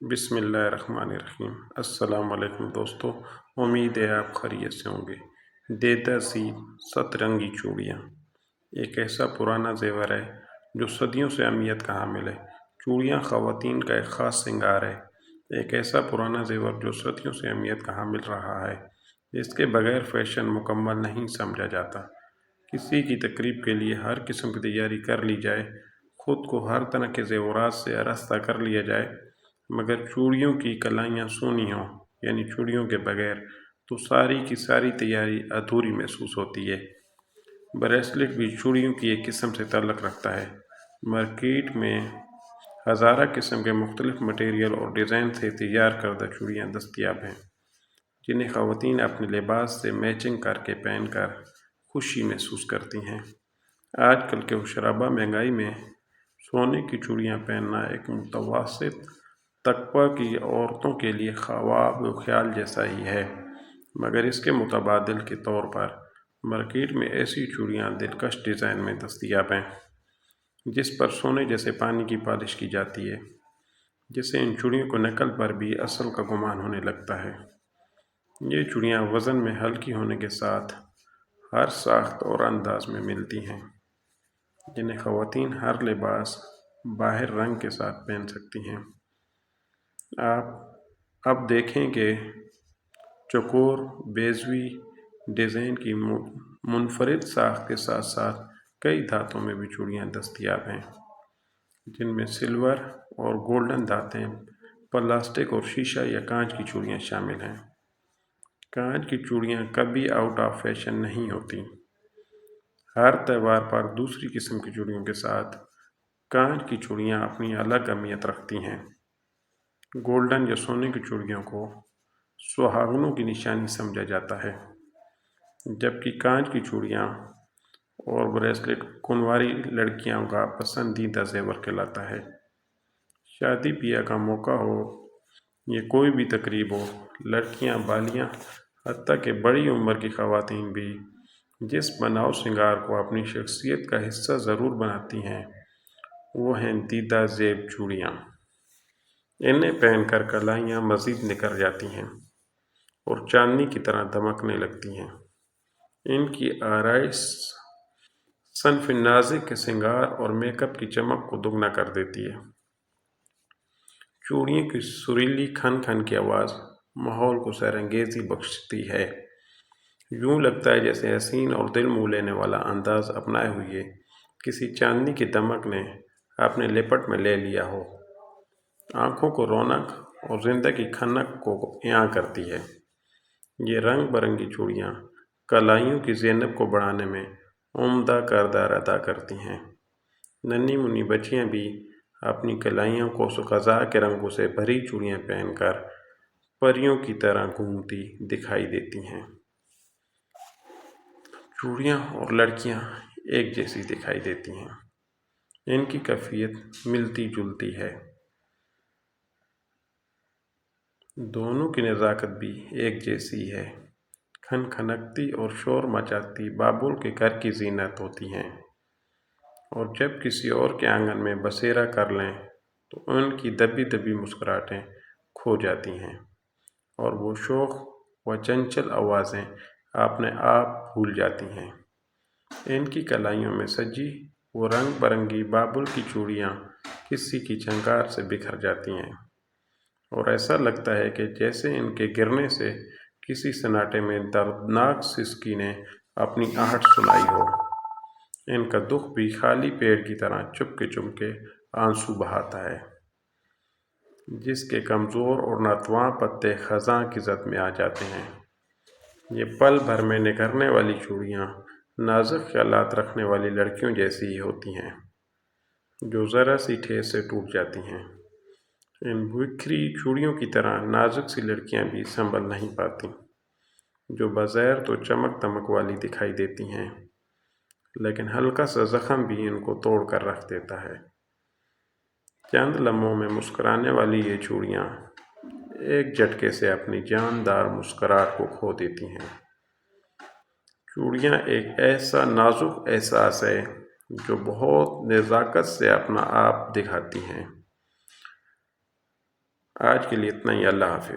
بسم اللہ الرحمن الرحیم۔ السلام علیکم دوستو، امید ہے آپ خیریت سے ہوں گے۔ دیدہ سی سترنگی چوڑیاں ایک ایسا پرانا زیور ہے جو صدیوں سے اہمیت کا حامل ہے۔ چوڑیاں خواتین کا ایک خاص سنگار ہے، ایک ایسا پرانا زیور جو صدیوں سے اہمیت کا حامل رہا ہے۔ اس کے بغیر فیشن مکمل نہیں سمجھا جاتا۔ کسی کی تقریب کے لیے ہر قسم کی تیاری کر لی جائے، خود کو ہر طرح کے زیورات سے آراستہ کر لیا جائے، مگر چوڑیوں کی کلائیاں سونی ہوں، یعنی چوڑیوں کے بغیر، تو ساری کی ساری تیاری ادھوری محسوس ہوتی ہے۔ بریسلٹ بھی چوڑیوں کی ایک قسم سے تعلق رکھتا ہے۔ مارکیٹ میں ہزارہ قسم کے مختلف مٹیریل اور ڈیزائن سے تیار کردہ چوڑیاں دستیاب ہیں، جنہیں خواتین اپنے لباس سے میچنگ کر کے پہن کر خوشی محسوس کرتی ہیں۔ آج کل کے ہوشربا مہنگائی میں سونے کی چوڑیاں پہننا ایک متوسط طبقہ کی عورتوں کے لیے خواب و خیال جیسا ہی ہے، مگر اس کے متبادل کے طور پر مارکیٹ میں ایسی چوڑیاں دلکش ڈیزائن میں دستیاب ہیں جس پر سونے جیسے پانی کی پالش کی جاتی ہے، جس سے ان چوڑیوں کو نقل پر بھی اصل کا گمان ہونے لگتا ہے۔ یہ چوڑیاں وزن میں ہلکی ہونے کے ساتھ ہر ساخت اور انداز میں ملتی ہیں، جنہیں خواتین ہر لباس باہر رنگ کے ساتھ پہن سکتی ہیں۔ آپ اب دیکھیں کہ چوکور بیضوی ڈیزائن کی منفرد ساخت کے ساتھ ساتھ کئی دھاتوں میں بھی چوڑیاں دستیاب ہیں، جن میں سلور اور گولڈن دھاتیں، پلاسٹک اور شیشہ یا کانچ کی چوڑیاں شامل ہیں۔ کانچ کی چوڑیاں کبھی آؤٹ آف فیشن نہیں ہوتی۔ ہر تہوار پر دوسری قسم کی چوڑیوں کے ساتھ کانچ کی چوڑیاں اپنی الگ اہمیت رکھتی ہیں۔ گولڈن یا سونے کی چوڑیوں کو سہاگنوں کی نشانی سمجھا جاتا ہے، جبکہ کانچ کی چوڑیاں اور بریسلٹ کنواری لڑکیوں کا پسندیدہ زیور کہلاتا ہے۔ شادی بیاہ کا موقع ہو یا کوئی بھی تقریب ہو، لڑکیاں، بالیاں، حتیٰ کہ بڑی عمر کی خواتین بھی جس بناؤ سنگار کو اپنی شخصیت کا حصہ ضرور بناتی ہیں، وہ ہیں دیدہ زیب چوڑیاں۔ انہیں پہن کر کلائیاں مزید نکھر جاتی ہیں اور چاندنی کی طرح دمکنے لگتی ہیں۔ ان کی آرائش صنف نازک کے سنگار اور میک اپ کی چمک کو دگنا کر دیتی ہے۔ چوڑیوں کی سریلی کھن کھن کی آواز ماحول کو سحرانگیزی بخشتی ہے۔ یوں لگتا ہے جیسے حسین اور دل موہ لینے والا انداز اپنائے ہوئے کسی چاندنی کی دمک نے اپنے لپٹ میں لے لیا ہو، آنکھوں کو رونق اور زندگی کھنک کو عیاں کرتی ہے۔ یہ رنگ برنگی چوڑیاں کلائیوں کی زینت کو بڑھانے میں عمدہ کردار ادا کرتی ہیں۔ ننھی منھی بچیاں بھی اپنی کلائیوں کو قضاء کے رنگوں سے بھری چوڑیاں پہن کر پریوں کی طرح گھومتی دکھائی دیتی ہیں۔ چوڑیاں اور لڑکیاں ایک جیسی دکھائی دیتی ہیں، ان کی کیفیت ملتی جلتی ہے۔ دونوں کی نزاکت بھی ایک جیسی ہے، کھن کھنکتی اور شور مچاتی بابول کے گھر کی زینت ہوتی ہیں، اور جب کسی اور کے آنگن میں بسیرا کر لیں تو ان کی دبی دبی مسکراہٹیں کھو جاتی ہیں، اور وہ شوخ و چنچل آوازیں اپنے آپ بھول جاتی ہیں۔ ان کی کلائیوں میں سجی وہ رنگ برنگی بابل کی چوڑیاں کسی کی جھنکار سے بکھر جاتی ہیں، اور ایسا لگتا ہے کہ جیسے ان کے گرنے سے کسی سناٹے میں دردناک سسکی نے اپنی آہٹ سنائی ہو۔ ان کا دکھ بھی خالی پیڑ کی طرح چپ کے آنسو بہاتا ہے، جس کے کمزور اور ناتواں پتے خزاں کی زد میں آ جاتے ہیں۔ یہ پل بھر میں نکھرنے والی چوڑیاں نازک خیالات رکھنے والی لڑکیوں جیسی ہی ہوتی ہیں، جو ذرا سی ٹھیس سے ٹوٹ جاتی ہیں۔ ان بکھری چوڑیوں کی طرح نازک سی لڑکیاں بھی سنبھل نہیں پاتی، جو بظاہر تو چمک دمک والی دکھائی دیتی ہیں، لیکن ہلکا سا زخم بھی ان کو توڑ کر رکھ دیتا ہے۔ چند لمحوں میں مسکرانے والی یہ چوڑیاں ایک جھٹکے سے اپنی جاندار مسکراہٹ کو کھو دیتی ہیں۔ چوڑیاں ایک ایسا نازک احساس ہے جو بہت نزاکت سے اپنا آپ دکھاتی ہیں۔ آج کے لیے اتنا ہی، اللہ حافظ۔